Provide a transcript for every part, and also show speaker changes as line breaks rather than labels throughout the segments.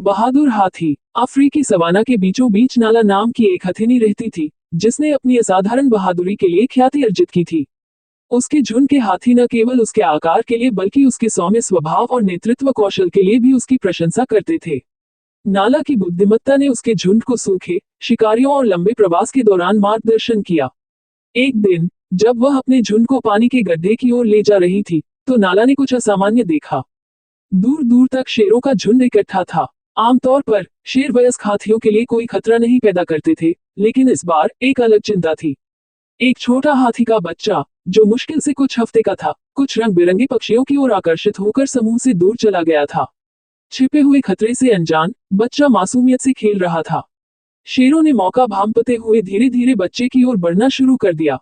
बहादुर हाथी। अफ्रीकी सवाना के बीचों बीच नाला नाम की एक हथिनी रहती थी, जिसने अपनी असाधारण बहादुरी के लिए ख्याति अर्जित की थी। उसके झुंड के हाथी न केवल उसके आकार के लिए बल्कि उसके सौम्य स्वभाव और नेतृत्व कौशल के लिए भी उसकी प्रशंसा करते थे। नाला की बुद्धिमत्ता ने उसके झुंड को सूखे, शिकारियों और लंबे प्रवास के दौरान मार्गदर्शन किया। एक दिन, जब वह अपने झुंड को पानी के गड्ढे की ओर ले जा रही थी, तो नाला ने कुछ असामान्य देखा। दूर दूर तक शेरों का झुंड इकट्ठा था। आमतौर पर शेर वयस्क हाथियों के लिए कोई खतरा नहीं पैदा करते थे, लेकिन इस बार एक अलग चिंता थी। एक छोटा हाथी का बच्चा, जो मुश्किल से कुछ हफ्ते का था, कुछ रंग बिरंगे पक्षियों की ओर आकर्षित होकर समूह से दूर चला गया था। छिपे हुए खतरे से अनजान, बच्चा मासूमियत से खेल रहा था। शेरों ने मौका भांपते हुए धीरे धीरे बच्चे की ओर बढ़ना शुरू कर दिया।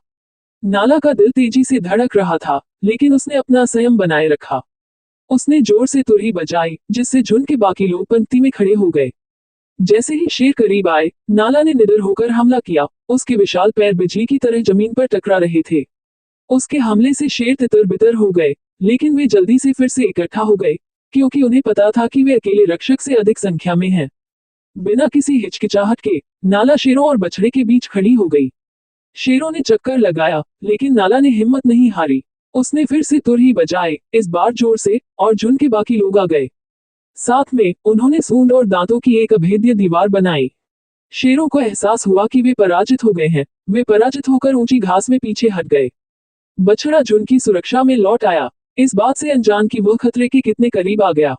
नाला का दिल तेजी से धड़क रहा था, लेकिन उसने अपना संयम बनाए रखा। उसने जोर से तुरही बजाई, जिससे झुंड के बाकी लोग पंक्ति में खड़े हो गए। जैसे ही शेर करीब आए, नाला ने निडर होकर हमला किया। उसके विशाल पैर बिजली की तरह जमीन पर टकरा रहे थे। उसके हमले से शेर तितर बितर हो गए, लेकिन वे जल्दी से फिर से इकट्ठा हो गए, क्योंकि उन्हें पता था कि वे अकेले रक्षक से अधिक संख्या में हैं। बिना किसी हिचकिचाहट के, नाला शेरों और बछड़े के बीच खड़ी हो गई। शेरों ने चक्कर लगाया, लेकिन नाला ने हिम्मत नहीं हारी। उसने फिर से तुरही बजाए, इस बार जोर से, और झुंड के बाकी लोग आ गए। साथ में, उन्होंने सूंड और दांतों की एक अभेद्य दीवार बनाई। शेरों को एहसास हुआ कि वे पराजित हो गए हैं। वे पराजित होकर ऊंची घास में पीछे हट गए। बछड़ा झुंड की सुरक्षा में लौट आया, इस बात से अनजान कि वह खतरे के कितने करीब आ गया।